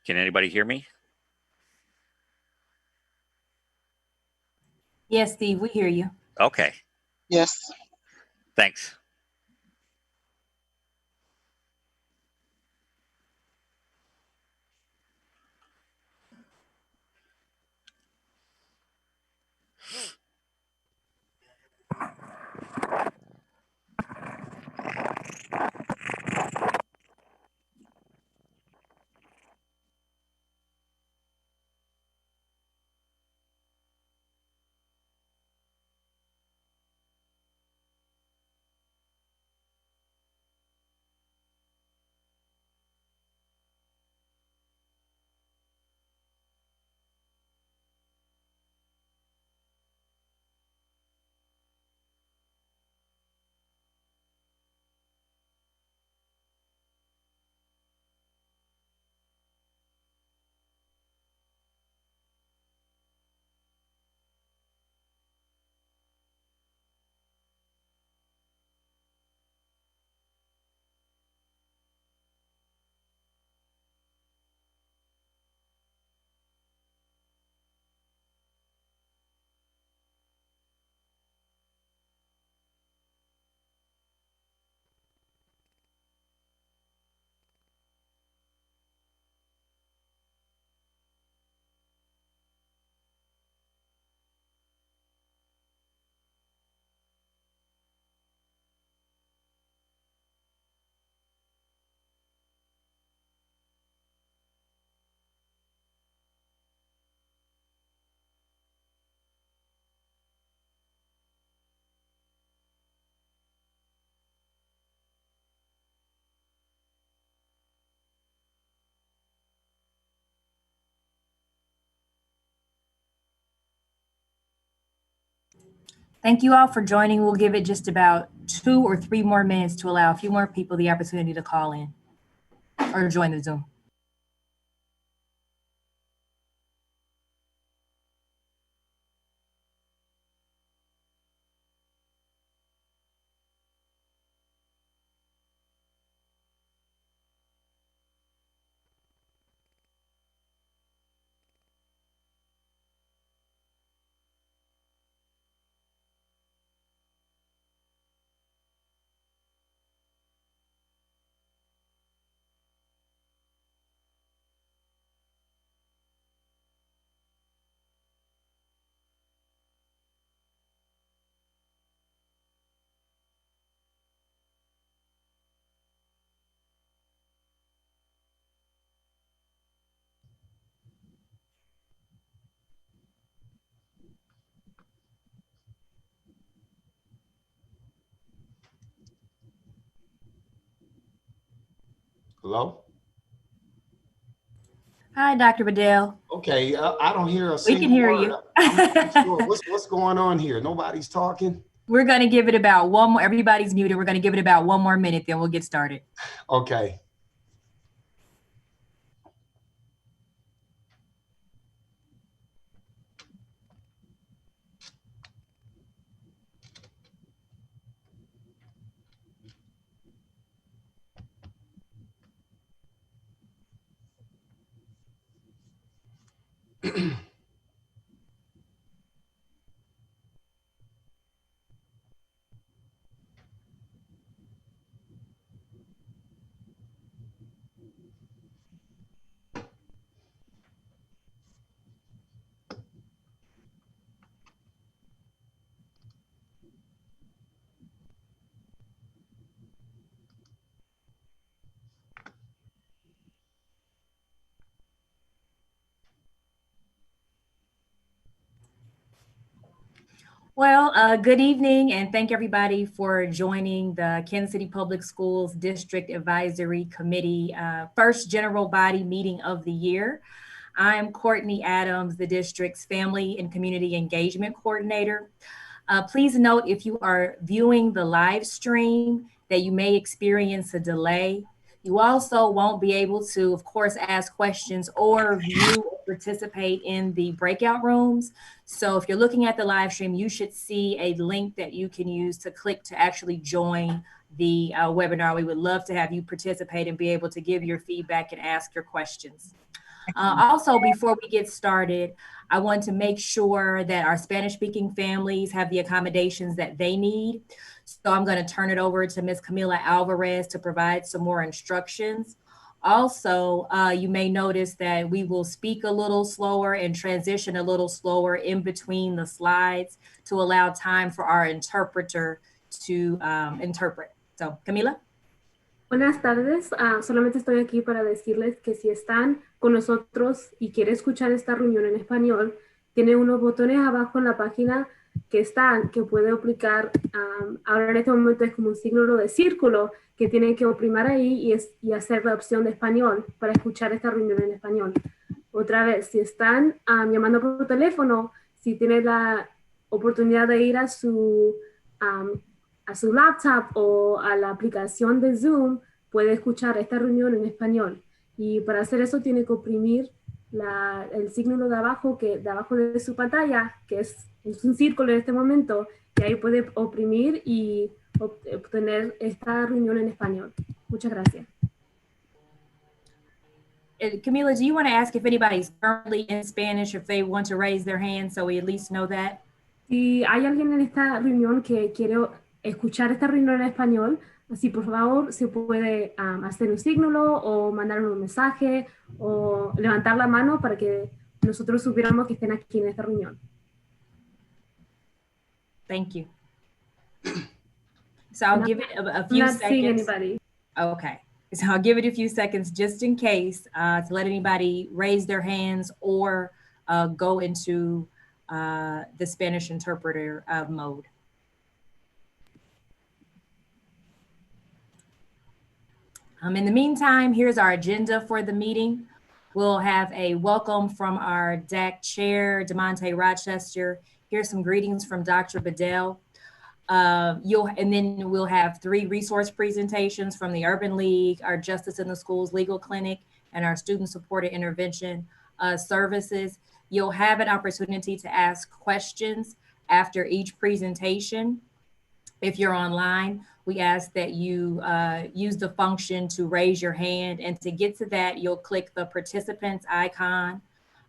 Can anybody hear me? Yes, Steve, we hear you. Okay, Yes. thanks. Thank you all for joining. We'll give it just about 2 or 3 more minutes to allow a few more people the opportunity to call in or join the Zoom. Hello? Hi, Dr. Bedell. Okay, I don't hear a We single can hear word. you. I'm not sure what's going on here. Nobody's talking. We're going to give it about one more. Everybody's muted. We're going to give it about 1 more minute, then we'll get started. Okay. Well, good evening, and thank everybody for joining the Kansas City Public Schools District Advisory Committee first general body meeting of the year. I'm Courtney Adams, the district's Family and Community Engagement Coordinator. Please note if you are viewing the live stream that you may experience a delay. You also won't be able to, of course, ask questions or view or participate in the breakout rooms. So if you're looking at the live stream, you should see a link that you can use to click to actually join the webinar. We would love to have you participate and be able to give your feedback and ask your questions. Also, before we get started, I want to make sure that our Spanish-speaking families have the accommodations that they need. So I'm going to turn it over to Ms. Camila Alvarez to provide some more instructions. Also, you may notice that we will speak a little slower and transition a little slower in between the slides to allow time for our interpreter to interpret. So, Camila. Buenas tardes, solamente estoy aquí para decirles que si están con nosotros y quieren escuchar esta reunión en español, tiene unos botones abajo en la página que puede aplicar. Ahora en este momento es como un signo de círculo que tienen que oprimir ahí y hacer la opción de español para escuchar esta reunión en español. Otra vez, si están llamando por teléfono, si tienen la oportunidad de ir a su laptop o a la aplicación de Zoom, puede escuchar esta reunión en español. Y para hacer eso tiene que oprimir el signo de abajo de su pantalla, que es un círculo en este momento, y ahí puede oprimir y obtener esta reunión en español. Muchas gracias. Camila, do you want to ask if anybody's currently in Spanish, if they want to raise their hand so we at least know that? Si hay alguien en esta reunión que quiere escuchar esta reunión en español, así por favor se puede hacer un signo o mandar un mensaje o levantar la mano para que nosotros supiéramos que estén aquí en esta reunión. Thank you. So I'll give it a few seconds. Not seeing anybody. Okay. So I'll give it a few seconds just in case to let anybody raise their hands or go into the Spanish interpreter mode. In the meantime, here's our agenda for the meeting. We'll have a welcome from our DAC chair, DeMonte Rochester. Here's some greetings from Dr. Bedell. And then we'll have 3 resource presentations from the Urban League, our Justice in the Schools Legal Clinic, and our Student Supported Intervention services. You'll have an opportunity to ask questions after each presentation. If you're online, we ask that you use the function to raise your hand, and to get to that, you'll click the participants icon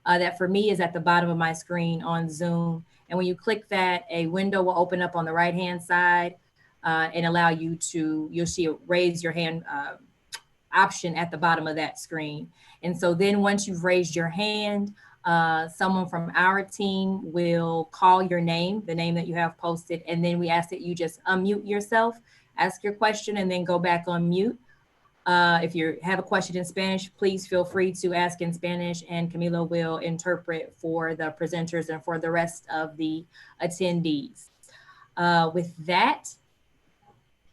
that for me is at the bottom of my screen on Zoom. And when you click that, a window will open up on the right-hand side and allow you to, you'll see a raise your hand option at the bottom of that screen. And so then once you've raised your hand, someone from our team will call your name, the name that you have posted, and then we ask that you just unmute yourself, ask your question, and then go back on mute. If you have a question in Spanish, please feel free to ask in Spanish, and Camila will interpret for the presenters and for the rest of the attendees. With that,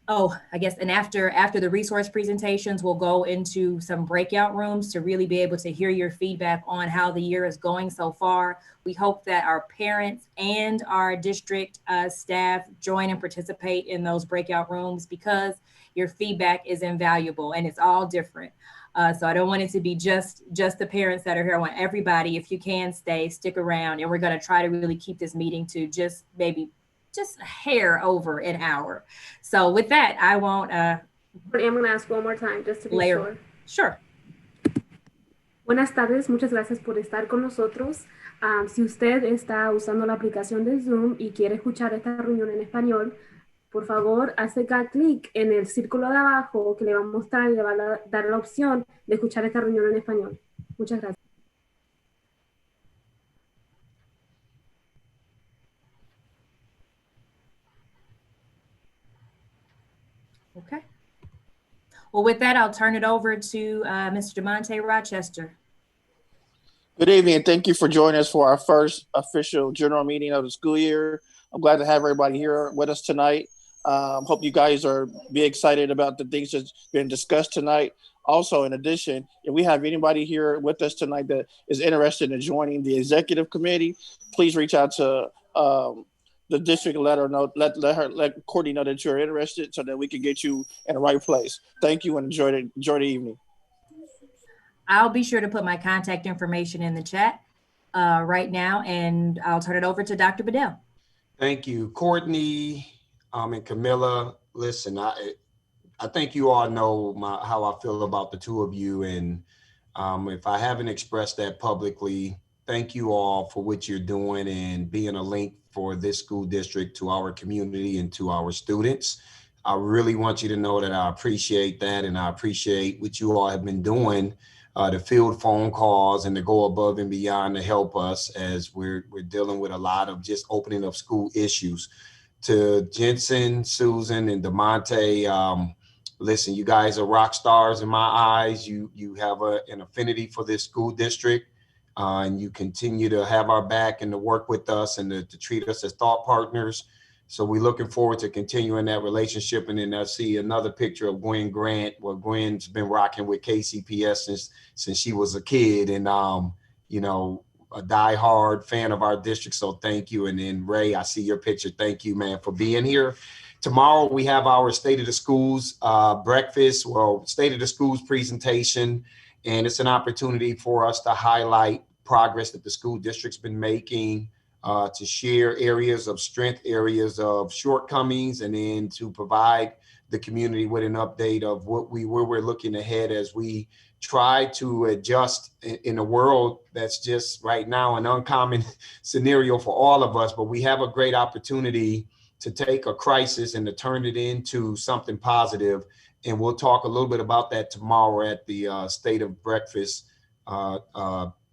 I guess, and after the resource presentations, we'll go into some breakout rooms to really be able to hear your feedback on how the year is going so far. We hope that our parents and our district staff join and participate in those breakout rooms, because your feedback is invaluable and it's all different. So I don't want it to be just the parents that are here. I want everybody, if you can stick around, and we're going to try to really keep this meeting to just a hair over an hour. So with that, I won't. I'm going to ask one more time just to be sure. Sure. Buenas tardes, muchas gracias por estar con nosotros. Si usted está usando la aplicación de Zoom y quiere escuchar esta reunión en español, por favor, hace clic en el círculo de abajo que le va a mostrar y le va a dar la opción de escuchar esta reunión en español. Muchas gracias. Okay. Well, with that, I'll turn it over to Mr. DeMonte Rochester. Good evening, and thank you for joining us for our first official general meeting of the school year. I'm glad to have everybody here with us tonight. Hope you guys be excited about the things that's been discussed tonight. Also, in addition, if we have anybody here with us tonight that is interested in joining the executive committee, please reach out to the district and let Courtney know that you're interested, so that we can get you in the right place. Thank you, and enjoy the evening. I'll be sure to put my contact information in the chat right now, and I'll turn it over to Dr. Bedell. Thank you, Courtney and Camilla. Listen, I think you all know how I feel about the two of you, and If I haven't expressed that publicly, thank you all for what you're doing and being a link for this school district to our community and to our students. I really want you to know that I appreciate that, and I appreciate what you all have been doing to field phone calls and to go above and beyond to help us as we're dealing with a lot of just opening of school issues. To Jensen, Susan, and DeMonte, listen, you guys are rock stars in my eyes. You have an affinity for this school district, and you continue to have our back and to work with us and to treat us as thought partners. So we're looking forward to continuing that relationship. And then I see another picture of Gwen Grant. Well, Gwen's been rocking with KCPS since she was a kid, and you know, a diehard fan of our district. So thank you. And then Ray, I see your picture. Thank you, man, for being here. Tomorrow we have our State of the Schools breakfast, well, State of the Schools presentation, and it's an opportunity for us to highlight progress that the school district's been making, to share areas of strength, areas of shortcomings, and then to provide the community with an update of where we're looking ahead as we try to adjust in a world that's just right now an uncommon scenario for all of us. But we have a great opportunity to take a crisis and to turn it into something positive. And we'll talk a little bit about that tomorrow at the State of Breakfast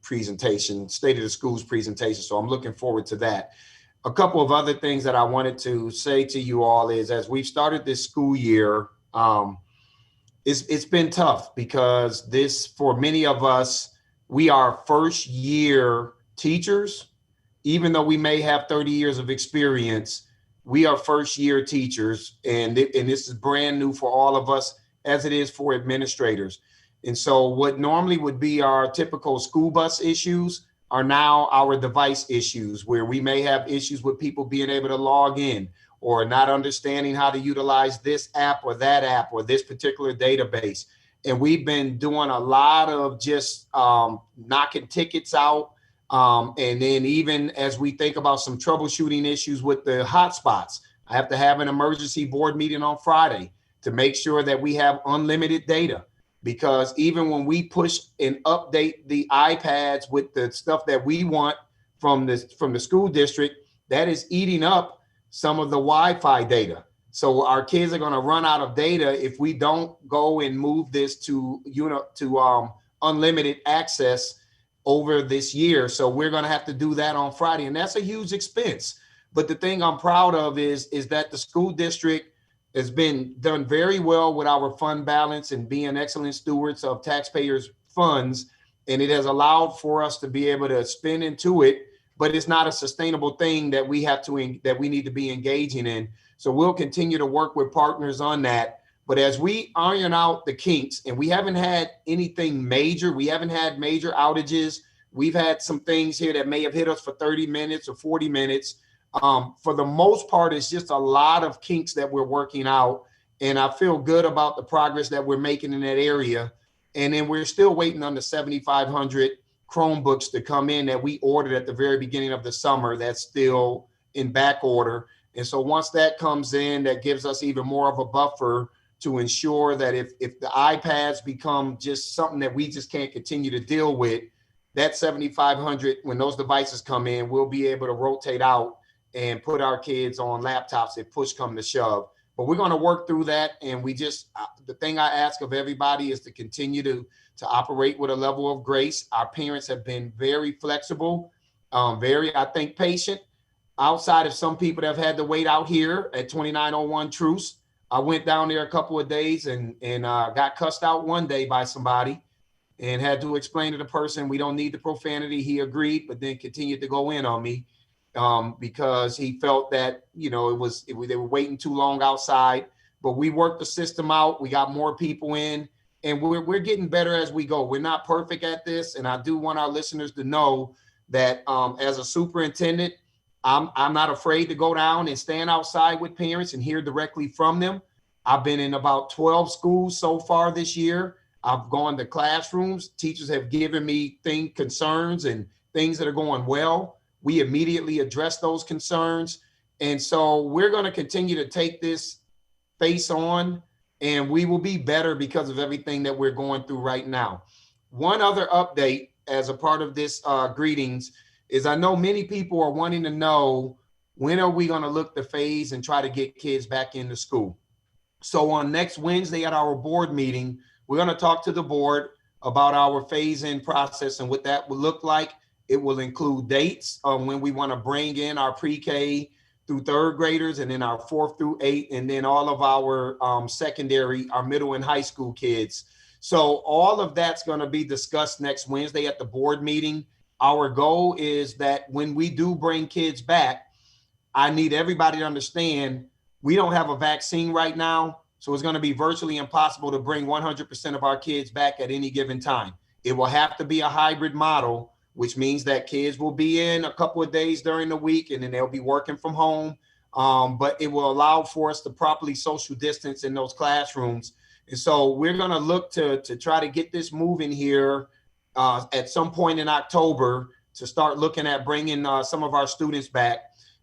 presentation, State of the Schools presentation. So I'm looking forward to that. A couple of other things that I wanted to say to you all is, as we've started this school year, it's been tough because this, for many of us, we are first year teachers. Even though we may have 30 years of experience, we are first year teachers, and this is brand new for all of us, as it is for administrators. And so what normally would be our typical school bus issues are now our device issues, where we may have issues with people being able to log in or not understanding how to utilize this app or that app or this particular database. And we've been doing a lot of just knocking tickets out. And then even as we think about some troubleshooting issues with the hotspots, I have to have an emergency board meeting on Friday to make sure that we have unlimited data. Because even when we push and update the iPads with the stuff that we want from the school district, that is eating up some of the Wi-Fi data. So our kids are going to run out of data if we don't go and move this to unlimited access over this year. So we're going to have to do that on Friday, and that's a huge expense. But the thing I'm proud of is that the school district has been done very well with our fund balance and being excellent stewards of taxpayers' funds. And it has allowed for us to be able to spend into it, but it's not a sustainable thing that we need to be engaging in. So we'll continue to work with partners on that. But as we iron out the kinks, and we haven't had anything major, we haven't had major outages. We've had some things here that may have hit us for 30 minutes or 40 minutes. For the most part, it's just a lot of kinks that we're working out. And I feel good about the progress that we're making in that area. And then we're still waiting on the 7,500 Chromebooks to come in that we ordered at the very beginning of the summer. That's still in back order. And so once that comes in, that gives us even more of a buffer to ensure that if the iPads become just something that we just can't continue to deal with, that 7,500, when those devices come in, we'll be able to rotate out and put our kids on laptops if push come to shove. But we're going to work through that. And the thing I ask of everybody is to continue to operate with a level of grace. Our parents have been very flexible, very, I think, patient. Outside of some people that have had to wait out here at 2901 Truce, I went down there a couple of days and got cussed out one day by somebody and had to explain to the person, we don't need the profanity. He agreed, but then continued to go in on me. Because he felt that, they were waiting too long outside. But we worked the system out. We got more people in, and we're getting better as we go. We're not perfect at this, and I do want our listeners to know that as a superintendent, I'm not afraid to go down and stand outside with parents and hear directly from them. I've been in about 12 schools so far this year. I've gone to classrooms. Teachers have given me concerns and things that are going well. We immediately address those concerns. And so we're going to continue to take this face on, and we will be better because of everything that we're going through right now. One other update as a part of this greetings is I know many people are wanting to know, when are we going to look to phase and try to get kids back into school? So on next Wednesday at our board meeting, we're going to talk to the board about our phase-in process and what that will look like. It will include dates on when we want to bring in our pre-K through third graders, and then our 4th through 8th, and then all of our secondary, our middle and high school kids. So all of that's going to be discussed next Wednesday at the board meeting. Our goal is that when we do bring kids back, I need everybody to understand we don't have a vaccine right now, so it's going to be virtually impossible to bring 100% of our kids back at any given time. It will have to be a hybrid model, which means that kids will be in a couple of days during the week and then they'll be working from home. But it will allow for us to properly social distance in those classrooms. And so we're going to look to try to get this moving here at some point in October to start looking at bringing some of our students back.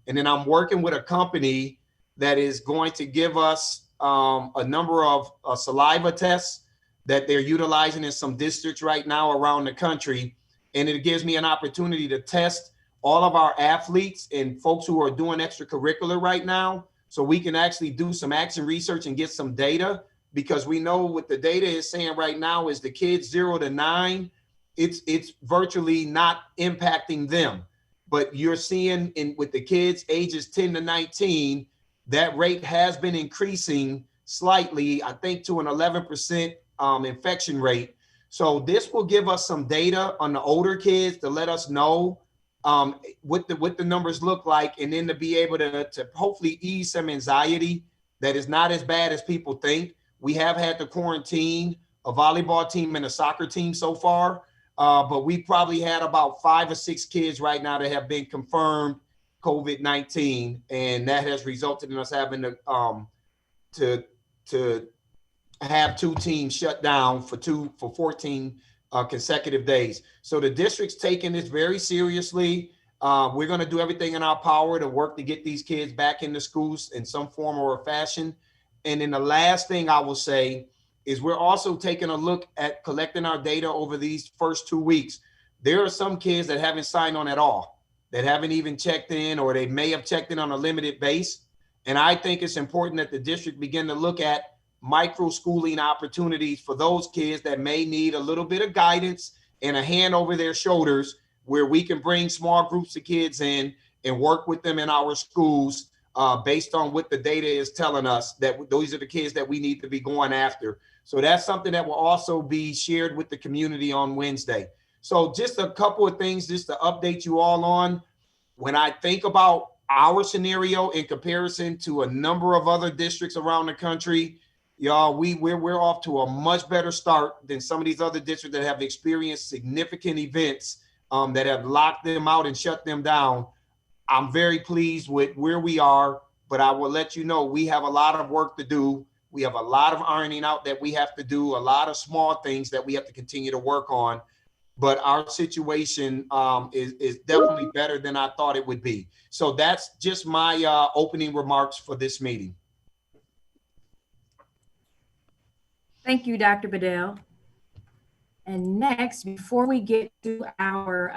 And then I'm working with a company that is going to give us a number of saliva tests that they're utilizing in some districts right now around the country. And it gives me an opportunity to test all of our athletes and folks who are doing extracurricular right now, so we can actually do some action research and get some data, because we know what the data is saying right now is the kids 0 to 9, it's virtually not impacting them. But you're seeing with the kids ages 10 to 19, that rate has been increasing slightly, I think to an 11% infection rate. So this will give us some data on the older kids to let us know what the numbers look like, and then to be able to hopefully ease some anxiety that is not as bad as people think. We have had to quarantine a volleyball team and a soccer team so far, but we probably had about 5 or 6 kids right now that have been confirmed COVID-19, and that has resulted in us having to have 2 teams shut down for 14 consecutive days. So the district's taking this very seriously. We're going to do everything in our power to work to get these kids back into schools in some form or fashion. And then the last thing I will say is we're also taking a look at collecting our data over these first 2 weeks. There are some kids that haven't signed on at all, that haven't even checked in, or they may have checked in on a limited base. And I think it's important that the district begin to look at micro schooling opportunities for those kids that may need a little bit of guidance and a hand over their shoulders, where we can bring small groups of kids in and work with them in our schools based on what the data is telling us, that those are the kids that we need to be going after. So that's something that will also be shared with the community on Wednesday. So just a couple of things just to update you all on. When I think about our scenario in comparison to a number of other districts around the country, y'all, we're off to a much better start than some of these other districts that have experienced significant events that have locked them out and shut them down. I'm very pleased with where we are, but I will let you know we have a lot of work to do. We have a lot of ironing out that we have to do, a lot of small things that we have to continue to work on. But our situation is definitely better than I thought it would be. So that's just my opening remarks for this meeting. Thank you, Dr. Bedell. And next, before we get to our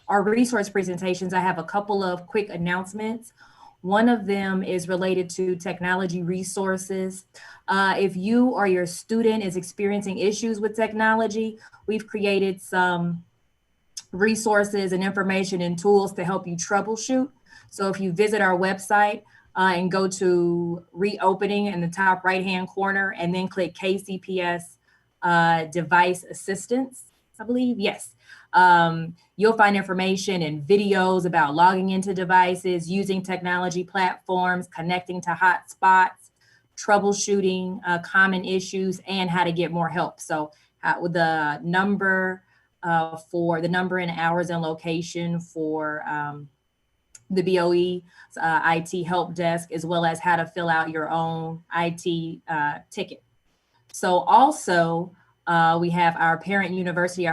resource presentations, I have a couple of quick announcements. One of them is related to technology resources. If you or your student is experiencing issues with technology, we've created some resources and information and tools to help you troubleshoot. So if you visit our website and go to reopening in the top right-hand corner and then click KCPS device assistance, I believe, yes. You'll find information and videos about logging into devices, using technology platforms, connecting to hotspots, troubleshooting common issues, and how to get more help. So with the number and hours and location for the BOE IT help desk, as well as how to fill out your own IT ticket. So also, we have our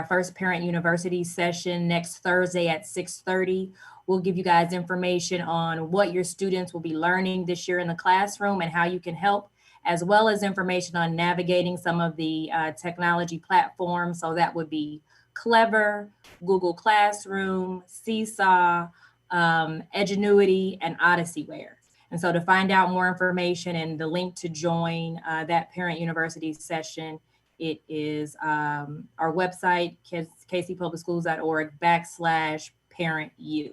first parent university session next Thursday at 6:30. We'll give you guys information on what your students will be learning this year in the classroom and how you can help, as well as information on navigating some of the technology platforms. So that would be Clever, Google Classroom, Seesaw, Edgenuity, and Odysseyware. And so to find out more information and the link to join that Parent University session, it is our website, kcpublicschools.org/parentu.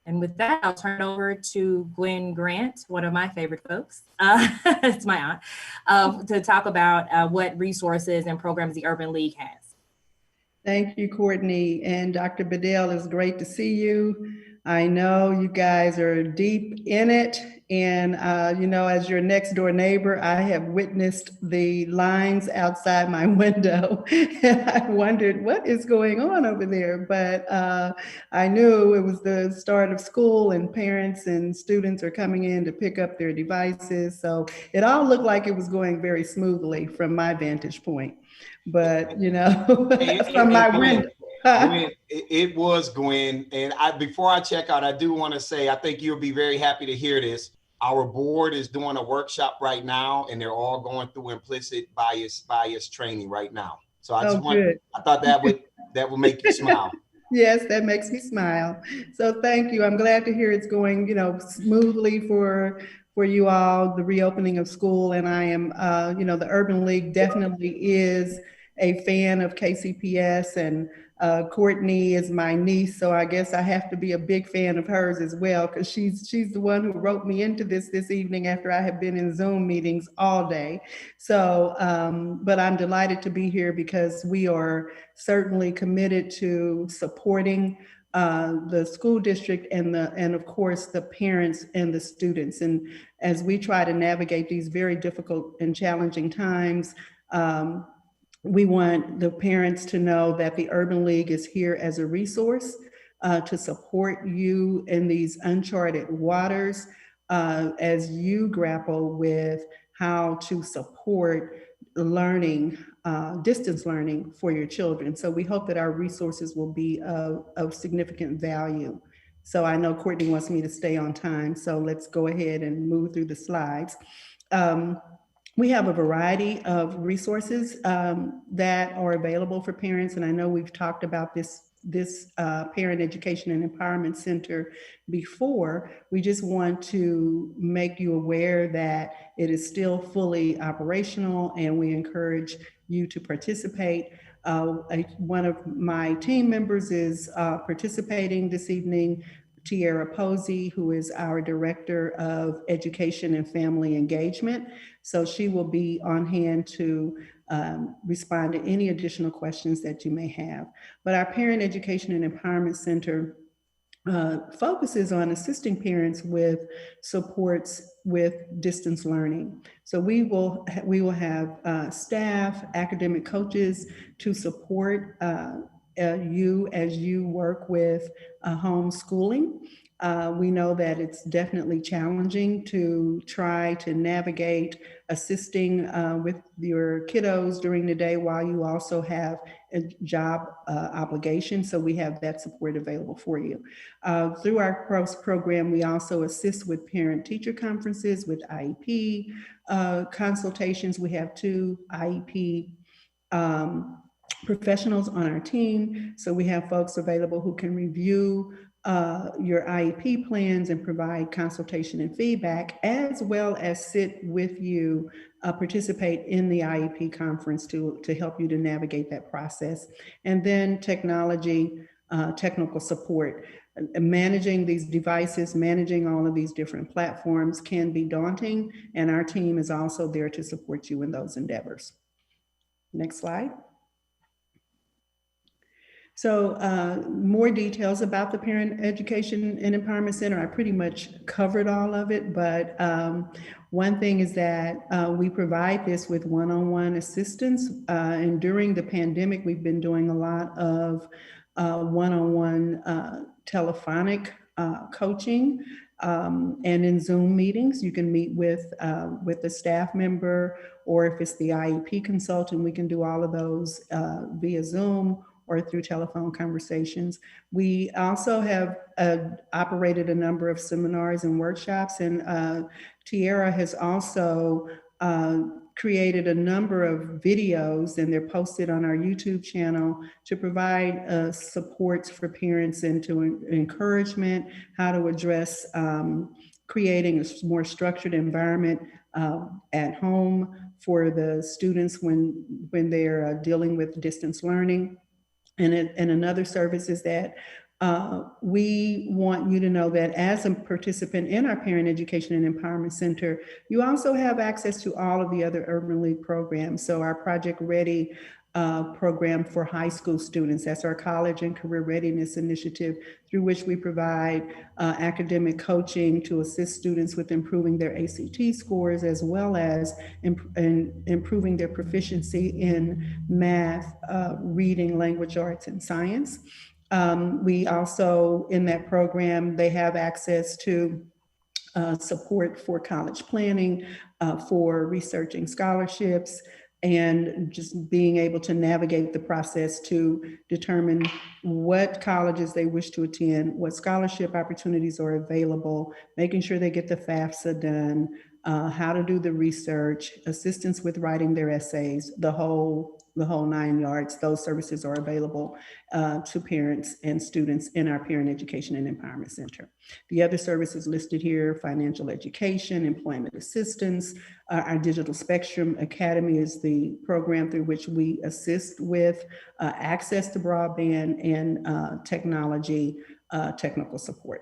And with that, I'll turn it over to Gwen Grant, one of my favorite folks. It's my aunt, to talk about what resources and programs the Urban League has. Thank you, Courtney. And Dr. Bedell, it's great to see you. I know you guys are deep in it. And, you know, as your next door neighbor, I have witnessed the lines outside my window. And I wondered what is going on over there. But I knew it was the start of school and parents and students are coming in to pick up their devices. So it all looked like it was going very smoothly from my vantage point. But, you know, from my window. Gwen, it was Gwen. And before I check out, I do want to say, I think you'll be very happy to hear this. Our board is doing a workshop right now, and they're all going through implicit bias training right now. So I thought that would make you smile. Yes, that makes me smile. So thank you. I'm glad to hear it's going, you know, smoothly for you all, the reopening of school. And I am, you know, the Urban League definitely is a fan of KCPS, and Courtney is my niece, so I guess I have to be a big fan of hers as well, because she's the one who wrote me into this evening after I have been in Zoom meetings all day. So, but I'm delighted to be here because we are certainly committed to supporting the school district and of course the parents and the students. And as we try to navigate these very difficult and challenging times, we want the parents to know that the Urban League is here as a resource to support you in these uncharted waters as you grapple with how to support learning, distance learning for your children. So we hope that our resources will be of significant value. So I know Courtney wants me to stay on time, so let's go ahead and move through the slides. We have a variety of resources that are available for parents, and I know we've talked about this Parent Education and Empowerment Center before. We just want to make you aware that it is still fully operational, and we encourage you to participate. One of my team members is participating this evening, Tiara Posey, who is our Director of Education and Family Engagement. So she will be on hand to respond to any additional questions that you may have. But our Parent Education and Empowerment Center focuses on assisting parents with supports with distance learning. So we will have staff, academic coaches to support you as you work with homeschooling. We know that it's definitely challenging to try to navigate assisting with your kiddos during the day while you also have a job obligation. So we have that support available for you. Through our program, we also assist with parent-teacher conferences, with IEP consultations. We have 2 IEP professionals on our team. So we have folks available who can review your IEP plans and provide consultation and feedback, as well as sit with you, participate in the IEP conference to help you to navigate that process. And then technology, technical support. Managing these devices, managing all of these different platforms can be daunting, and our team is also there to support you in those endeavors. Next slide. So more details about the Parent Education and Empowerment Center. I pretty much covered all of it, but one thing is that we provide this with one-on-one assistance. And during the pandemic, we've been doing a lot of one-on-one telephonic coaching and in Zoom meetings. You can meet with a staff member, or if it's the IEP consultant, we can do all of those via Zoom or through telephone conversations. We also have operated a number of seminars and workshops, and Tiara has also created a number of videos, and they're posted on our YouTube channel to provide supports for parents and to encouragement, how to address creating a more structured environment at home for the students when they're dealing with distance learning. And another service is that we want you to know that as a participant in our Parent Education and Empowerment Center, you also have access to all of the other Urban League programs. So our Project Ready program for high school students, that's our college and career readiness initiative, through which we provide academic coaching to assist students with improving their ACT scores, as well as improving their proficiency in math, reading, language arts, and science. We also, in that program, they have access to support for college planning, for researching scholarships, and just being able to navigate the process to determine what colleges they wish to attend, what scholarship opportunities are available, making sure they get the FAFSA done, how to do the research, assistance with writing their essays, the whole 9 yards. Those services are available to parents and students in our Parent Education and Empowerment Center. The other services listed here: financial education, employment assistance. Our Digital Spectrum Academy is the program through which we assist with access to broadband and technology, technical support.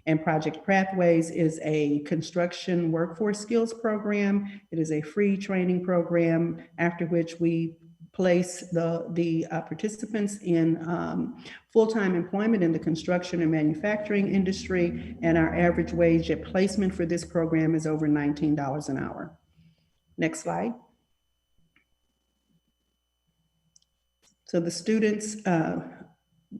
And Project Pathways is a construction workforce skills program. It is a free training program after which we place the participants in full-time employment in the construction and manufacturing industry. And our average wage at placement for this program is over $19 an hour. Next slide. So the students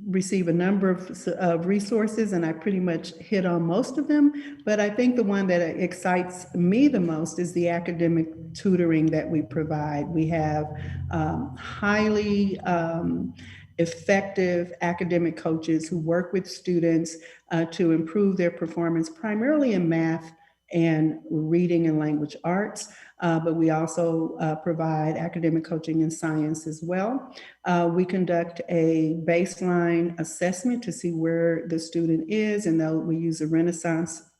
receive a number of resources, and I pretty much hit on most of them, but I think the one that excites me the most is the academic tutoring that we provide. We have highly effective academic coaches who work with students to improve their performance, primarily in math and reading and language arts, but we also provide academic coaching in science as well. We conduct a baseline assessment to see where the student is, and we use a Renaissance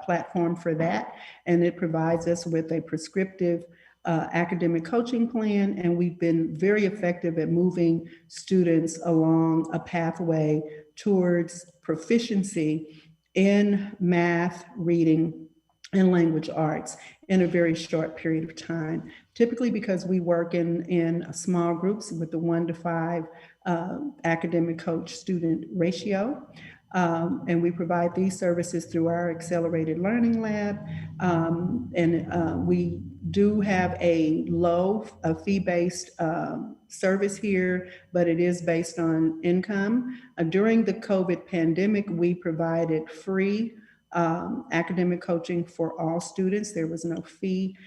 platform for that, and it provides us with a prescriptive academic coaching plan, and we've been very effective at moving students along a pathway towards proficiency in math, reading, and language arts in a very short period of time. Typically, because we work in small groups with the 1 to 5 academic coach student ratio. And we provide these services through our Accelerated Learning Lab. We do have a low fee-based service here, but it is based on income. During the COVID pandemic, we provided free academic coaching for all students. There was no fee.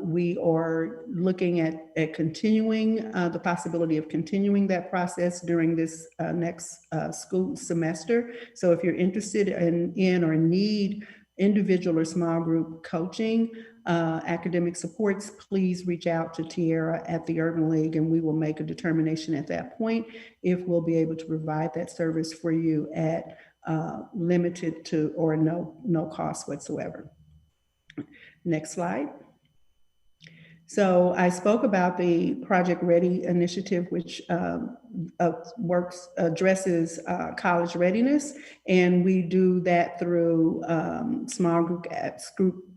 We are looking at continuing the possibility of continuing that process during this next school semester. So if you're interested in or need individual or small group coaching, academic supports, please reach out to Tiara at the Urban League, and we will make a determination at that point if we'll be able to provide that service for you at limited to or no cost whatsoever. Next slide. So I spoke about the Project Ready initiative, which addresses college readiness, and we do that through small group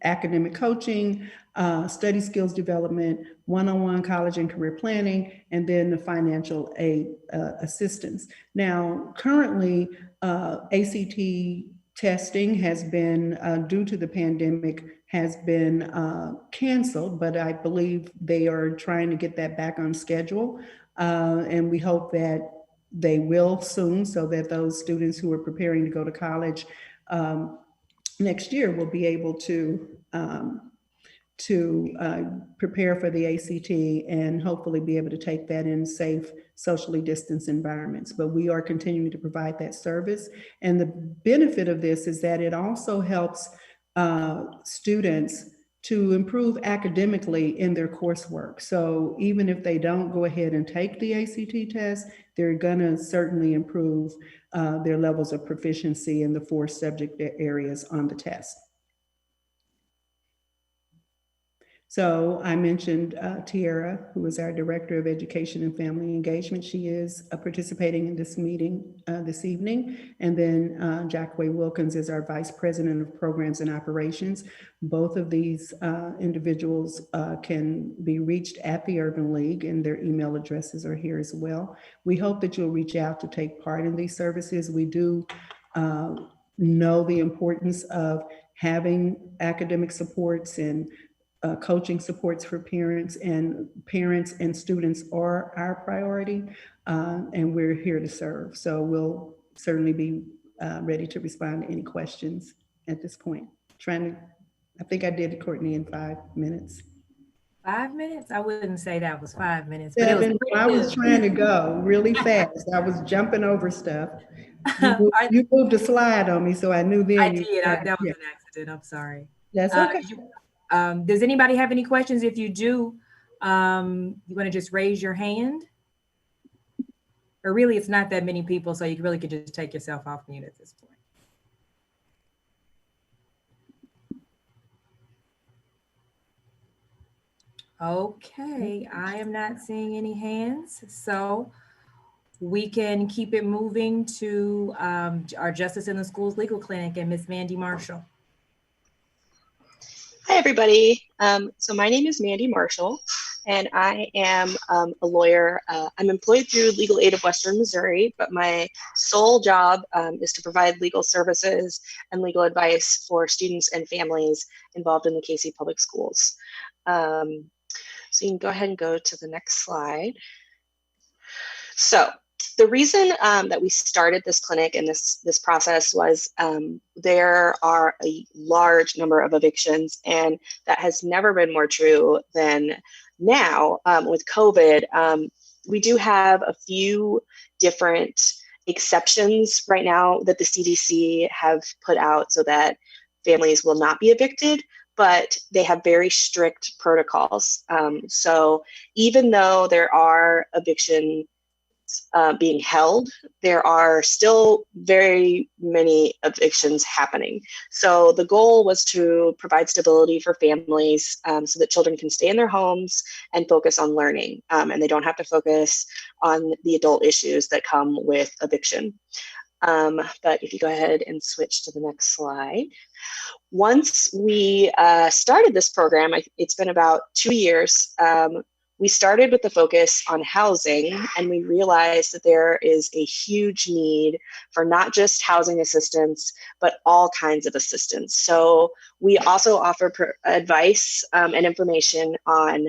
academic coaching, study skills development, one-on-one college and career planning, and then the financial aid assistance. Now, currently, ACT testing has been, due to the pandemic, has been canceled, but I believe they are trying to get that back on schedule. And we hope that they will soon, so that those students who are preparing to go to college next year will be able to prepare for the ACT and hopefully be able to take that in safe, socially distanced environments. But we are continuing to provide that service. And the benefit of this is that it also helps students to improve academically in their coursework. So even if they don't go ahead and take the ACT test, they're gonna certainly improve their levels of proficiency in the 4 subject areas on the test. So I mentioned Tiara, who is our Director of Education and Family Engagement. She is participating in this meeting this evening. And then Jackway Wilkins is our Vice President of Programs and Operations. Both of these individuals can be reached at the Urban League, and their email addresses are here as well. We hope that you'll reach out to take part in these services. We do know the importance of having academic supports and coaching supports for parents and students are our priority, and we're here to serve. So we'll certainly be ready to respond to any questions at this point. I think I did it, Courtney, in 5 minutes. 5 minutes? I wouldn't say that was 5 minutes. But it was I was trying to go really fast. I was jumping over stuff. You moved a slide on me, so I knew then. I did. That was an accident. I'm sorry. That's okay. Does anybody have any questions? If you do, you want to just raise your hand? Or really, it's not that many people, so you really could just take yourself off mute at this point. Okay, I am not seeing any hands, so we can keep it moving to our Justice in the Schools Legal Clinic and Ms. Mandy Marshall. Hi, everybody. So my name is Mandy Marshall, and I am a lawyer. I'm employed through Legal Aid of Western Missouri, but my sole job is to provide legal services and legal advice for students and families involved in the KC Public Schools. So you can go ahead and go to the next slide. So the reason that we started this clinic and this process was there are a large number of evictions, and that has never been more true than now with COVID. We do have a few different exceptions right now that the CDC have put out so that families will not be evicted, but they have very strict protocols. So even though there are evictions being held, there are still very many evictions happening. So the goal was to provide stability for families so that children can stay in their homes and focus on learning, and they don't have to focus on the adult issues that come with eviction. But if you go ahead and switch to the next slide. Once we started this program, it's been about 2 years. We started with the focus on housing, and we realized that there is a huge need for not just housing assistance, but all kinds of assistance. So we also offer advice and information on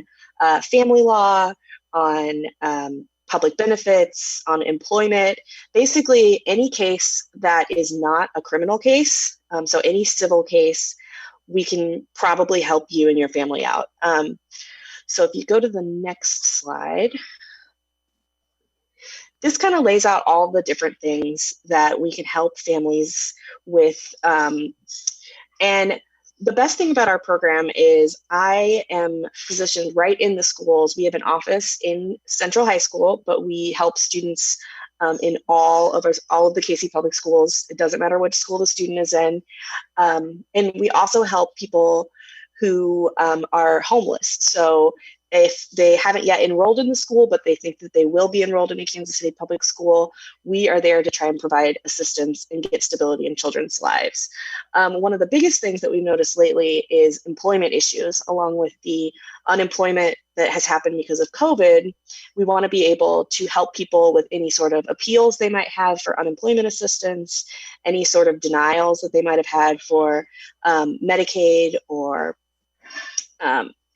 family law, on public benefits, on employment, basically any case that is not a criminal case. So any civil case, we can probably help you and your family out. So if you go to the next slide, this kind of lays out all the different things that we can help families with. And the best thing about our program is I am positioned right in the schools. We have an office in Central High School, but we help students in all of the KC Public Schools. It doesn't matter which school the student is in. And we also help people who are homeless. So if they haven't yet enrolled in the school, but they think that they will be enrolled in a Kansas City public school, we are there to try and provide assistance and get stability in children's lives. One of the biggest things that we've noticed lately is employment issues, along with the unemployment that has happened because of COVID. We want to be able to help people with any sort of appeals they might have for unemployment assistance, any sort of denials that they might have had for Medicaid or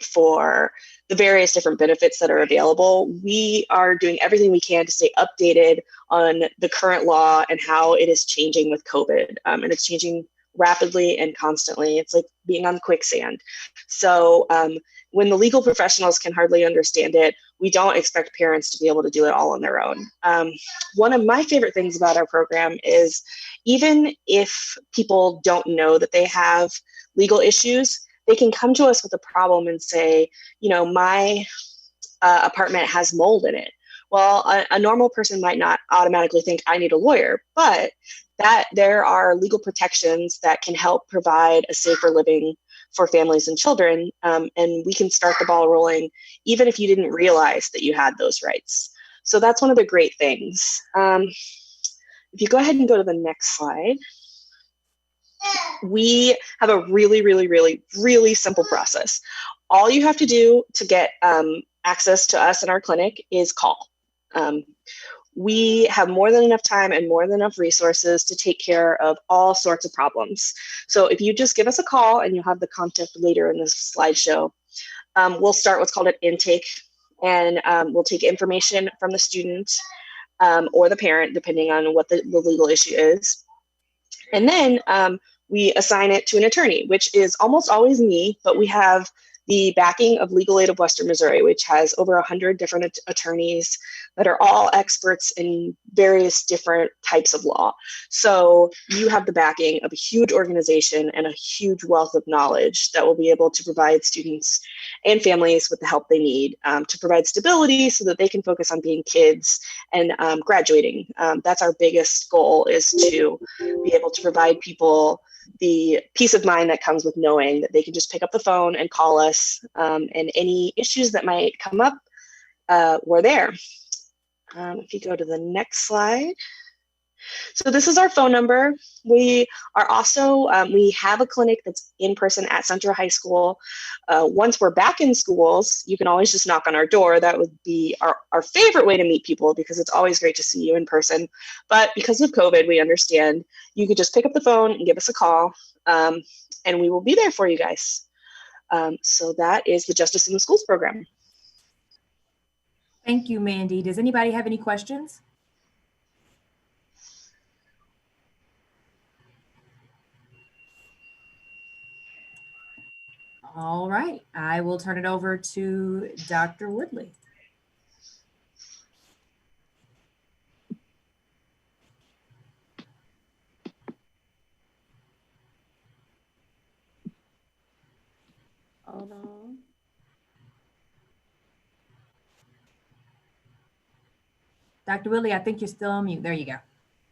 for the various different benefits that are available. We are doing everything we can to stay updated on the current law and how it is changing with COVID. And it's changing rapidly and constantly. It's like being on quicksand. So when the legal professionals can hardly understand it, we don't expect parents to be able to do it all on their own. One of my favorite things about our program is even if people don't know that they have legal issues, they can come to us with a problem and say, my apartment has mold in it. Well, a normal person might not automatically think I need a lawyer, but that there are legal protections that can help provide a safer living for families and children. And we can start the ball rolling even if you didn't realize that you had those rights. So that's one of the great things. If you go ahead and go to the next slide, we have a really, really, really, really simple process. All you have to do to get access to us in our clinic is call. We have more than enough time and more than enough resources to take care of all sorts of problems. So if you just give us a call, and you'll have the contact later in this slideshow, we'll start what's called an intake, and we'll take information from the student or the parent, depending on what the legal issue is. And then we assign it to an attorney, which is almost always me, but we have the backing of Legal Aid of Western Missouri, which has over 100 different attorneys that are all experts in various different types of law. So you have the backing of a huge organization and a huge wealth of knowledge that will be able to provide students and families with the help they need to provide stability so that they can focus on being kids and graduating. That's our biggest goal, is to be able to provide people the peace of mind that comes with knowing that they can just pick up the phone and call us, and any issues that might come up, we're there. If you go to the next slide. So this is our phone number. We are also, we have a clinic that's in person at Central High School. Once we're back in schools, you can always just knock on our door. That would be our favorite way to meet people, because it's always great to see you in person. But because of COVID, we understand you could just pick up the phone and give us a call, and we will be there for you guys. So that is the Justice in the Schools program. Thank you, Mandy. Does anybody have any questions? All right, I will turn it over to Dr. Woodley. Hold on. Dr. Woodley, I think you're still on mute. There you go.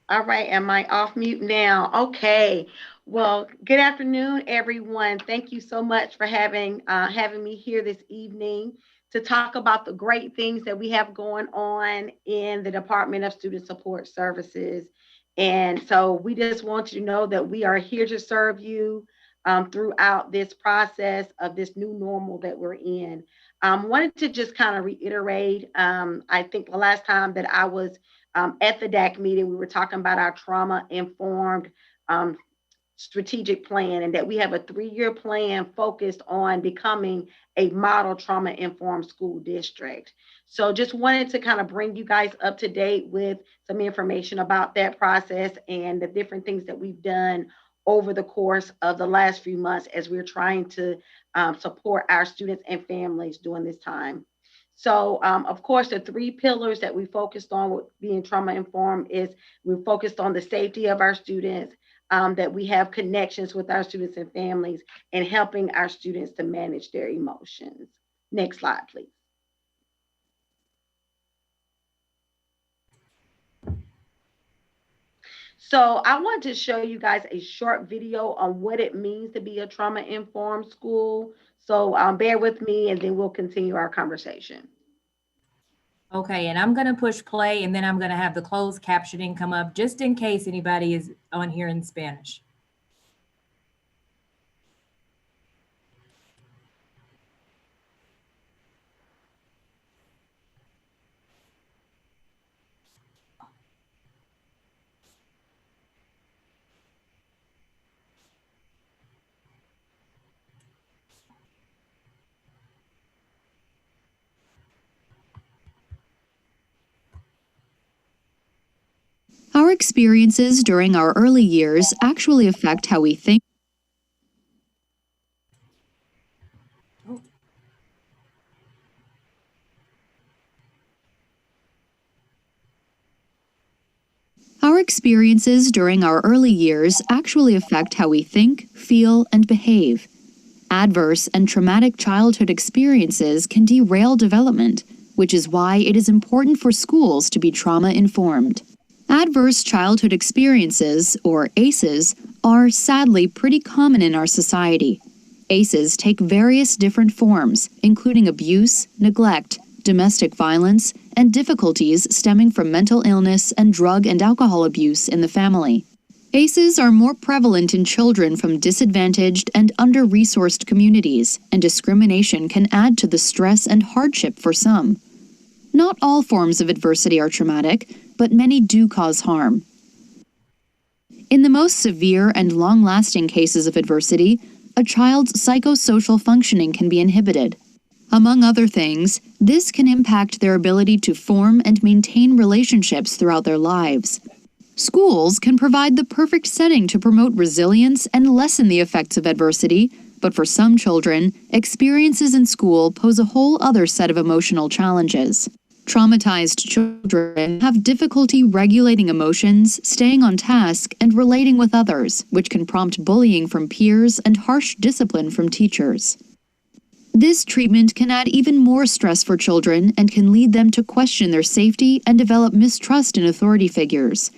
All right, am I off mute now? Okay. Well, good afternoon, everyone. Thank you so much for having me here this evening to talk about the great things that we have going on in the Department of Student Support Services. And so we just want you to know that we are here to serve you throughout this process of this new normal that we're in. Wanted to just kind of reiterate, I think the last time that I was at the DAC meeting, we were talking about our trauma-informed strategic plan, and that we have a 3-year plan focused on becoming a model trauma-informed school district. So just wanted to kind of bring you guys up to date with some information about that process and the different things that we've done over the course of the last few months as we're trying to support our students and families during this time. So, of course, the 3 pillars that we focused on with being trauma-informed is we're focused on the safety of our students, that we have connections with our students and families, and helping our students to manage their emotions. Next slide, please. So I want to show you guys a short video on what it means to be a trauma-informed school. So bear with me, and then we'll continue our conversation. Okay, and I'm going to push play, and then I'm going to have the closed captioning come up just in case anybody is on here in Spanish. Our experiences during our early years actually affect how we think. Our experiences during our early years actually affect how we think, feel, and behave. Adverse and traumatic childhood experiences can derail development, which is why it is important for schools to be trauma-informed. Adverse childhood experiences, or ACEs, are sadly pretty common in our society. ACEs take various different forms, including abuse, neglect, domestic violence, and difficulties stemming from mental illness and drug and alcohol abuse in the family. ACEs are more prevalent in children from disadvantaged and under-resourced communities, and discrimination can add to the stress and hardship for some. Not all forms of adversity are traumatic, but many do cause harm. In the most severe and long-lasting cases of adversity, a child's psychosocial functioning can be inhibited. Among other things, this can impact their ability to form and maintain relationships throughout their lives. Schools can provide the perfect setting to promote resilience and lessen the effects of adversity, but for some children, experiences in school pose a whole other set of emotional challenges. Traumatized children have difficulty regulating emotions, staying on task, and relating with others, which can prompt bullying from peers and harsh discipline from teachers. This treatment can add even more stress for children and can lead them to question their safety and develop mistrust in authority figures.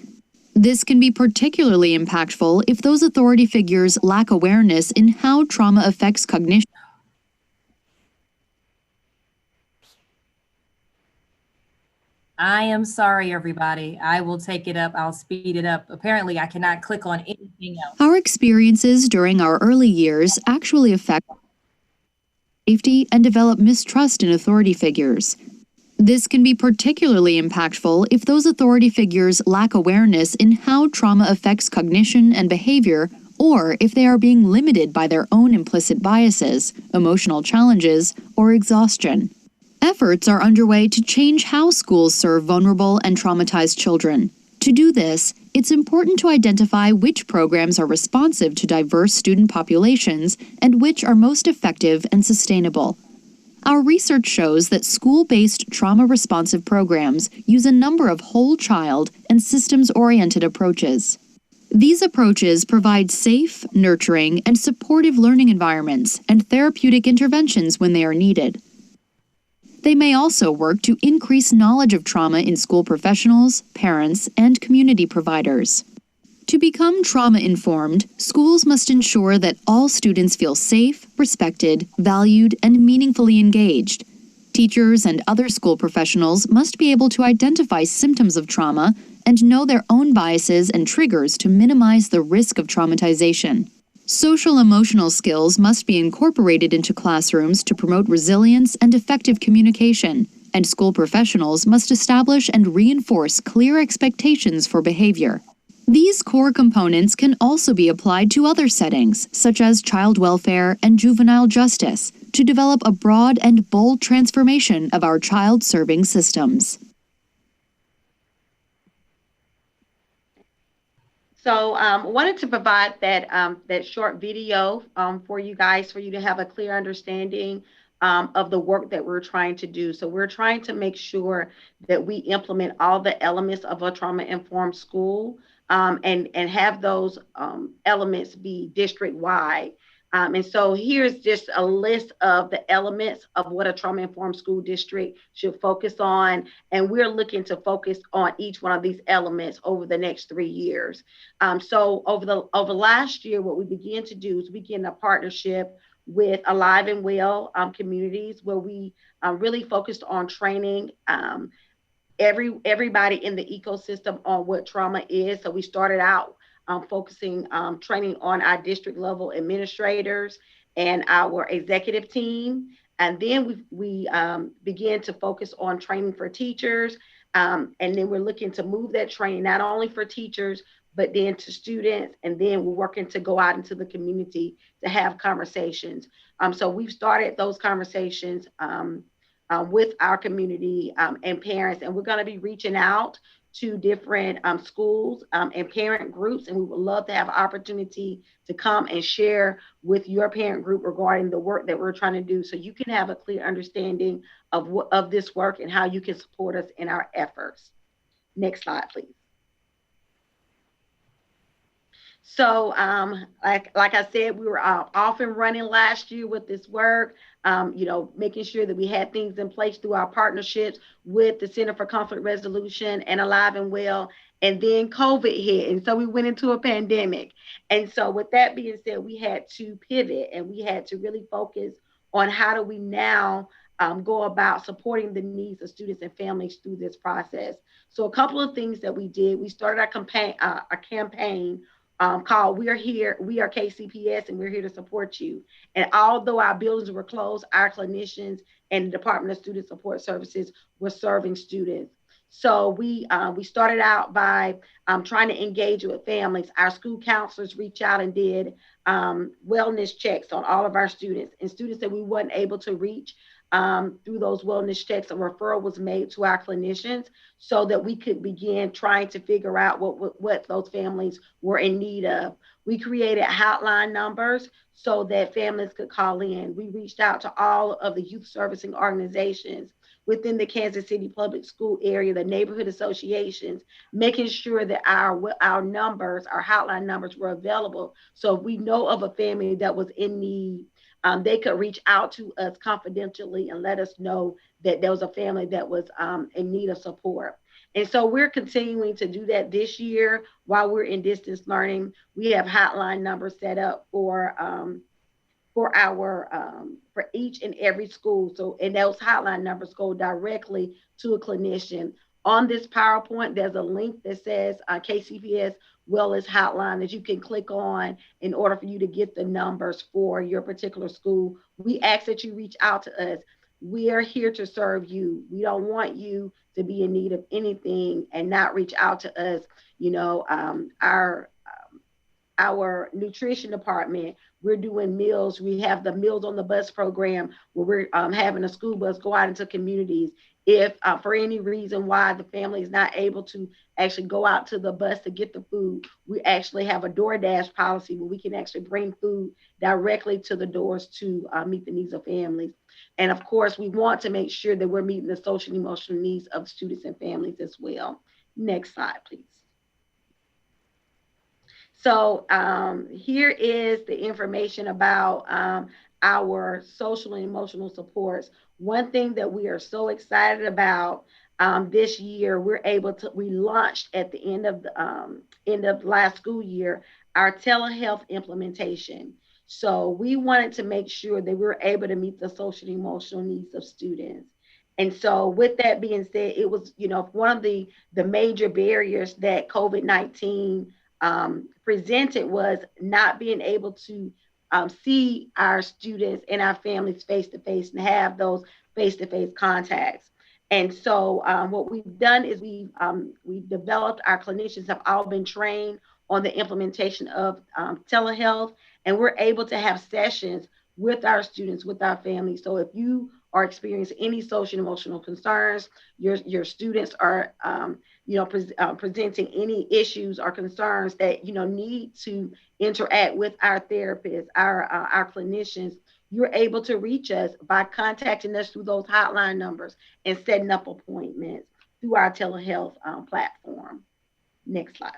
This can be particularly impactful if those authority figures lack awareness in how trauma affects cognition. I am sorry, everybody. I will take it up. I'll speed it up. Apparently, I cannot click on anything else. Our experiences during our early years actually affect safety and develop mistrust in authority figures. This can be particularly impactful if those authority figures lack awareness in how trauma affects cognition and behavior, or if they are being limited by their own implicit biases, emotional challenges, or exhaustion. Efforts are underway to change how schools serve vulnerable and traumatized children. To do this, it's important to identify which programs are responsive to diverse student populations and which are most effective and sustainable. Our research shows that school-based trauma-responsive programs use a number of whole-child and systems-oriented approaches. These approaches provide safe, nurturing, and supportive learning environments and therapeutic interventions when they are needed. They may also work to increase knowledge of trauma in school professionals, parents, and community providers. To become trauma-informed, schools must ensure that all students feel safe, respected, valued, and meaningfully engaged. Teachers and other school professionals must be able to identify symptoms of trauma and know their own biases and triggers to minimize the risk of traumatization. Social-emotional skills must be incorporated into classrooms to promote resilience and effective communication, and school professionals must establish and reinforce clear expectations for behavior. These core components can also be applied to other settings, such as child welfare and juvenile justice, to develop a broad and bold transformation of our child-serving systems. So wanted to provide that short video for you guys, for you to have a clear understanding of the work that we're trying to do. So we're trying to make sure that we implement all the elements of a trauma-informed school and have those elements be district-wide. And so here's just a list of the elements of what a trauma-informed school district should focus on. And we're looking to focus on each one of these elements over the next 3 years. So over last year, what we began to do is begin a partnership with Alive and Well communities, where we really focused on training everybody in the ecosystem on what trauma is. So we started out focusing training on our district level administrators and our executive team. And then we began to focus on training for teachers. And then we're looking to move that training not only for teachers, but then to students. And then we're working to go out into the community to have conversations. So we've started those conversations with our community and parents, and we're going to be reaching out to different schools and parent groups, and we would love to have an opportunity to come and share with your parent group regarding the work that we're trying to do, so you can have a clear understanding of this work and how you can support us in our efforts. Next slide, please. So like I said, we were off and running last year with this work, making sure that we had things in place through our partnerships with the Center for Conflict Resolution and Alive and Well. And then COVID hit. And so we went into a pandemic. And so with that being said, we had to pivot and we had to really focus on how do we now go about supporting the needs of students and families through this process. So a couple of things that we did, we started a campaign called We Are Here, We Are KCPS, and We're Here to Support You. And although our buildings were closed, our clinicians and the Department of Student Support Services were serving students. So we started out by trying to engage with families. Our school counselors reached out and did wellness checks on all of our students, and students that we weren't able to reach through those wellness checks, a referral was made to our clinicians so that we could begin trying to figure out what those families were in need of. We created hotline numbers so that families could call in. We reached out to all of the youth servicing organizations within the Kansas City public school area, the neighborhood associations, making sure that our numbers, our hotline numbers were available. So if we know of a family that was in need, they could reach out to us confidentially and let us know that there was a family that was in need of support. And so we're continuing to do that this year while we're in distance learning. We have hotline numbers set up for each and every school. So, and those hotline numbers go directly to a clinician. On this PowerPoint, there's a link that says KCPS Wellness Hotline that you can click on in order for you to get the numbers for your particular school. We ask that you reach out to us. We are here to serve you. We don't want you to be in need of anything and not reach out to us. You know, our nutrition department, we're doing meals. We have the Meals on the Bus program where we're having a school bus go out into communities. If for any reason why the family is not able to actually go out to the bus to get the food, we actually have a DoorDash policy where we can actually bring food directly to the doors to meet the needs of families. And of course, we want to make sure that we're meeting the social and emotional needs of students and families as well. Next slide, please. So here is the information about our social and emotional supports. One thing that we are so excited about this year, we launched at the end of last school year, our Telehealth Implementation. So we wanted to make sure that we were able to meet the social and emotional needs of students. And so with that being said, it was, one of the major barriers that COVID-19 presented was not being able to see our students and our families face-to-face and have those face-to-face contacts. And so what we've done is we've developed, our clinicians have all been trained on the implementation of telehealth, and we're able to have sessions with our students, with our families. So if you are experiencing any social and emotional concerns, your students are presenting any issues or concerns that need to interact with our therapists, our clinicians, you're able to reach us by contacting us through those hotline numbers and setting up appointments through our telehealth platform. Next slide.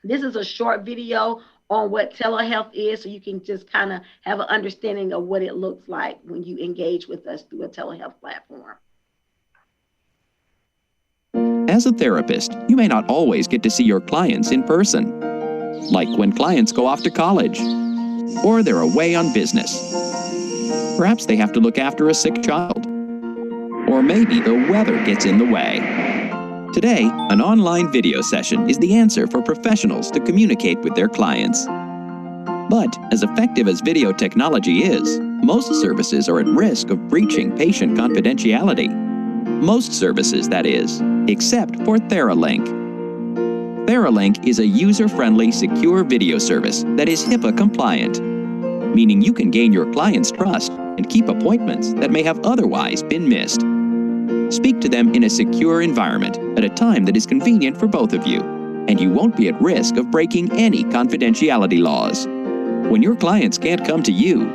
This is a short video on what telehealth is, so you can just kind of have an understanding of what it looks like when you engage with us through a telehealth platform. As a therapist, you may not always get to see your clients in person, like when clients go off to college, or they're away on business. Perhaps they have to look after a sick child, or maybe the weather gets in the way. Today, an online video session is the answer for professionals to communicate with their clients. But as effective as video technology is, most services are at risk of breaching patient confidentiality. Most services, that is, except for TheraLink. TheraLink is a user-friendly, secure video service that is HIPAA compliant, meaning you can gain your client's trust and keep appointments that may have otherwise been missed. Speak to them in a secure environment at a time that is convenient for both of you, and you won't be at risk of breaking any confidentiality laws. When your clients can't come to you,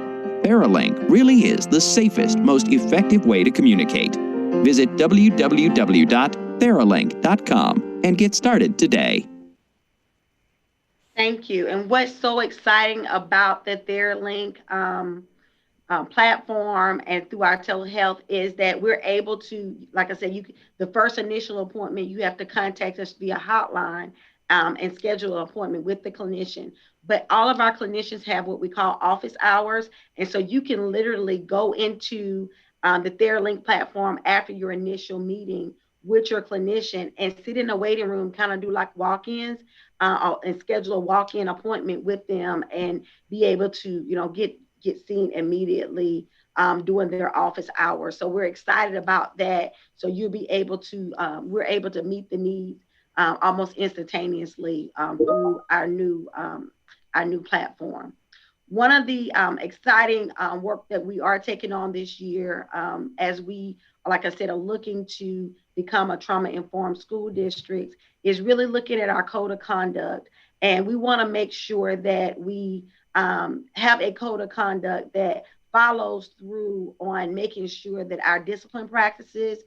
TheraLink really is the safest, most effective way to communicate. Visit www.theralink.com and get started today. Thank you. And what's so exciting about the TheraLink platform and through our telehealth is that we're able to, like I said, the first initial appointment, you have to contact us via hotline and schedule an appointment with the clinician. But all of our clinicians have what we call office hours. And so you can literally go into the TheraLink platform after your initial meeting with your clinician and sit in a waiting room, kind of do like walk-ins and schedule a walk-in appointment with them and be able to, get seen immediately during their office hours. So we're excited about that. So you'll be able to, we're able to meet the needs almost instantaneously through our new platform. One of the exciting work that we are taking on this year, as we, like I said, are looking to become a trauma-informed school district, is really looking at our code of conduct. And we want to make sure that we have a code of conduct that follows through on making sure that our discipline practices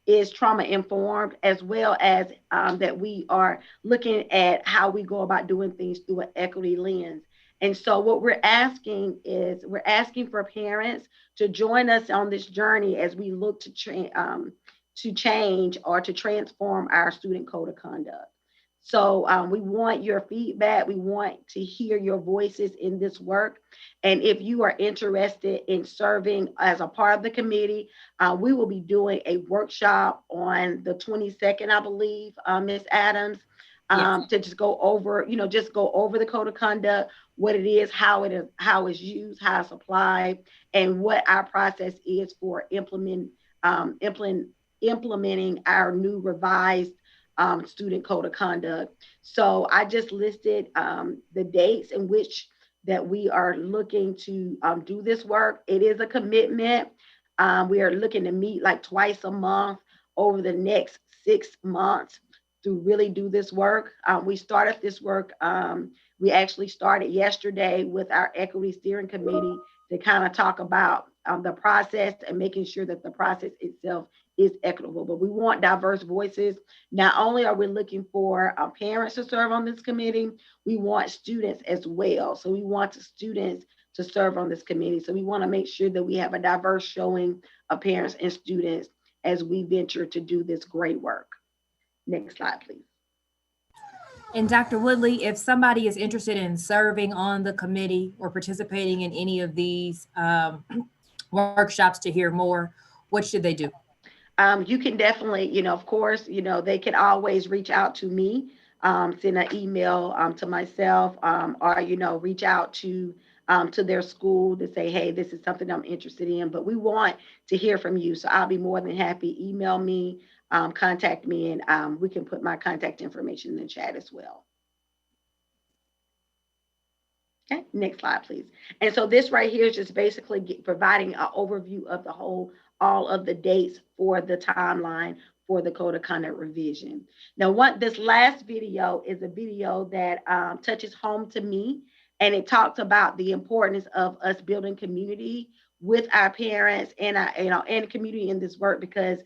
is trauma-informed, as well as that we are looking at how we go about doing things through an equity lens. And so what we're asking for parents to join us on this journey as we look to change or to transform our student code of conduct. So we want your feedback. We want to hear your voices in this work. And if you are interested in serving as a part of the committee, we will be doing a workshop on the 22nd, I believe, Ms. Adams, yes, to just go over, go over the code of conduct, what it is, how it's used, how it's applied, and what our process is for implementing our new revised student code of conduct. So I just listed the dates in which that we are looking to do this work. It is a commitment. We are looking to meet like twice a month over the next 6 months to really do this work. We started this work. We actually started yesterday with our equity steering committee to kind of talk about the process and making sure that the process itself is equitable. But we want diverse voices. Not only are we looking for parents to serve on this committee, we want students as well. So we want the students to serve on this committee. So we want to make sure that we have a diverse showing of parents and students as we venture to do this great work. Next slide, please. And Dr. Woodley, if somebody is interested in serving on the committee or participating in any of these workshops to hear more, what should they do? You can definitely, of course, they can always reach out to me, send an email to myself, or, reach out to their school to say, hey, this is something I'm interested in, but we want to hear from you. So I'll be more than happy. Email me, contact me, and we can put my contact information in the chat as well. Okay, next slide, please. And so this right here is just basically providing an overview of all of the dates for the timeline for the code of conduct revision. Now, this last video is a video that touches home to me, and it talks about the importance of us building community with our parents and and community in this work, because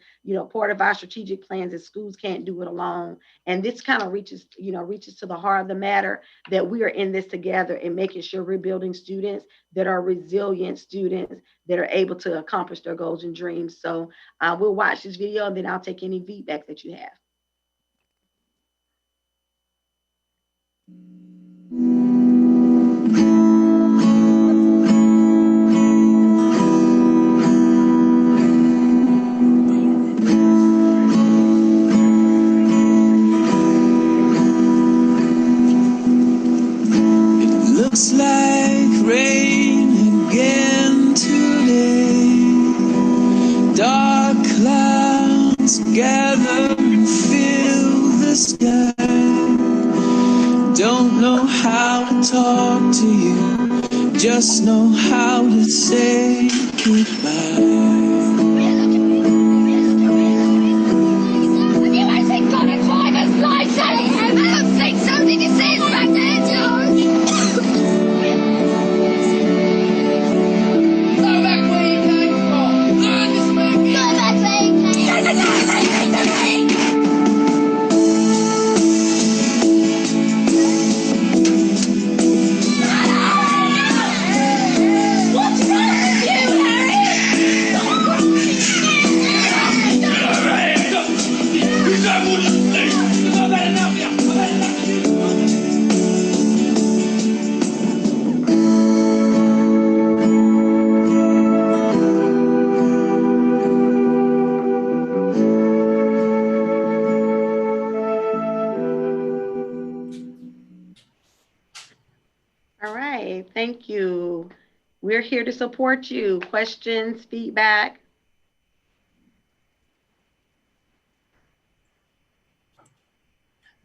part of our strategic plans is schools can't do it alone. And this kind of reaches to the heart of the matter, that we are in this together and making sure we're building students that are resilient students that are able to accomplish their goals and dreams. So we'll watch this video and then I'll take any feedback that you have. Looks like rain again today. Dark clouds gather and fill the sky. Don't know how to talk to you, just know how to say goodbye. All right, thank you. We're here to support you. Questions, feedback?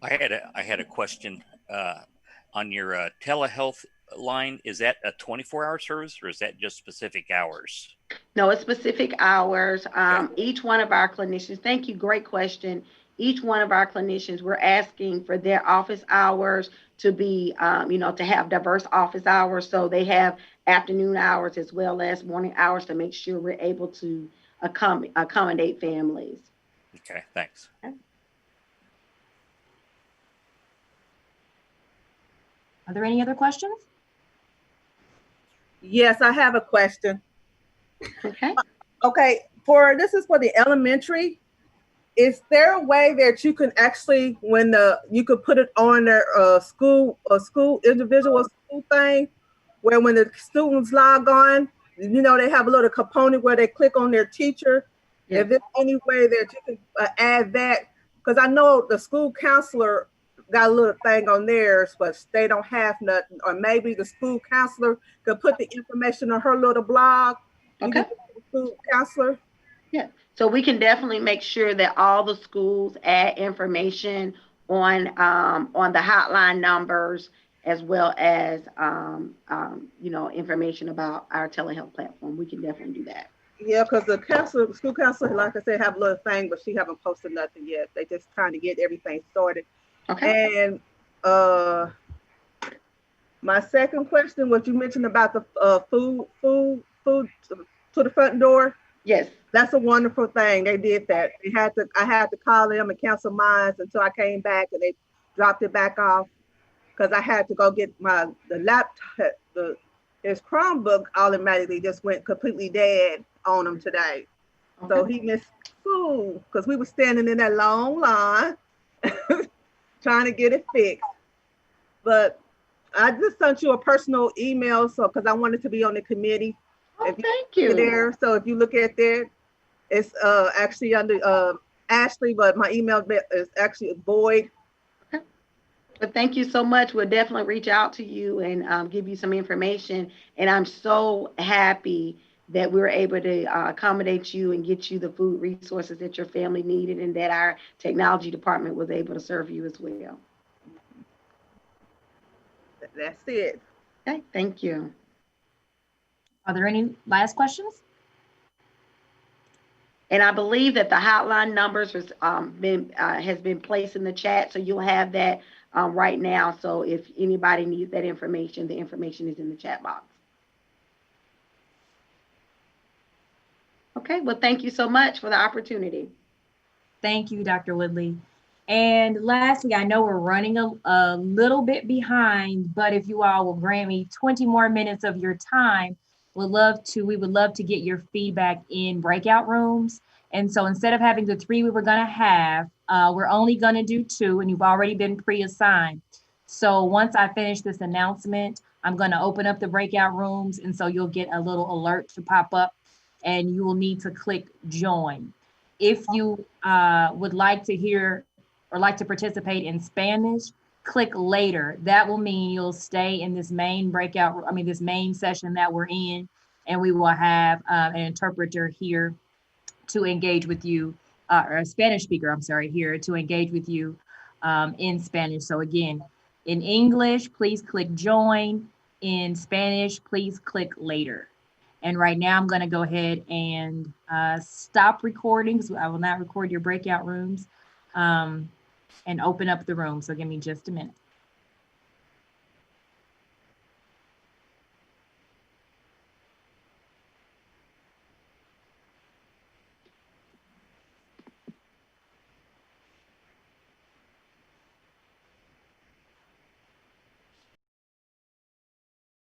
I had a question on your telehealth line. Is that a 24-hour service or is that just specific hours? No, it's specific hours. Each one of our clinicians, thank you, great question. Each one of our clinicians, we're asking for their office hours to be, to have diverse office hours. So they have afternoon hours as well as morning hours to make sure we're able to accommodate families. Okay, thanks. Okay. Are there any other questions? Yes, I have a question. Okay. Okay, this is for the elementary. Is there a way that you can actually, you could put it on their individual school thing, where when the students log on, they have a little component where they click on their teacher. Yes. If there's any way that you can add that, because I know the school counselor got a little thing on theirs, but they don't have nothing. Or maybe the school counselor could put the information on her little blog. Okay. The school counselor. Yeah. So we can definitely make sure that all the schools add information on the hotline numbers as well as information about our telehealth platform. We can definitely do that. Yeah, because the school counselor, like I said, have a little thing, but she haven't posted nothing yet. They just trying to get everything started. Okay. And my second question, what you mentioned about the food to the front door. Yes. That's a wonderful thing. They did that. I had to call them and cancel mine until I came back, and they dropped it back off because I had to go get the laptop. His Chromebook automatically just went completely dead on him today. Okay. So he missed school because we were standing in that long line trying to get it fixed. But I just sent you a personal email because I wanted to be on the committee. Oh, thank you. There, so if you look at there, it's actually under Ashley, but my email is actually void. Okay. But thank you so much. We'll definitely reach out to you and give you some information. And I'm so happy that we were able to accommodate you and get you the food resources that your family needed, and that our technology department was able to serve you as well. That's it. Okay, thank you. Are there any last questions? And I believe that the hotline numbers has been placed in the chat, so you'll have that right now. So if anybody needs that information, the information is in the chat box. Okay, well, thank you so much for the opportunity. Thank you, Dr. Woodley. And lastly, I know we're running a little bit behind, but if you all will grant me 20 more minutes of your time, we would love to get your feedback in breakout rooms. And so instead of having the 3 we were going to have, we're only going to do 2, and you've already been pre-assigned. So once I finish this announcement, I'm going to open up the breakout rooms. And so you'll get a little alert to pop up, and you will need to click join. If you would like to hear or like to participate in Spanish, click later. That will mean you'll stay in this main this main session that we're in, and we will have an interpreter here to engage with you, or a Spanish speaker, I'm sorry, here to engage with you in Spanish. So again, in English, please click join. In Spanish, please click later. And right now I'm gonna go ahead and stop recording, because I will not record your breakout rooms, and open up the room. So give me just a minute.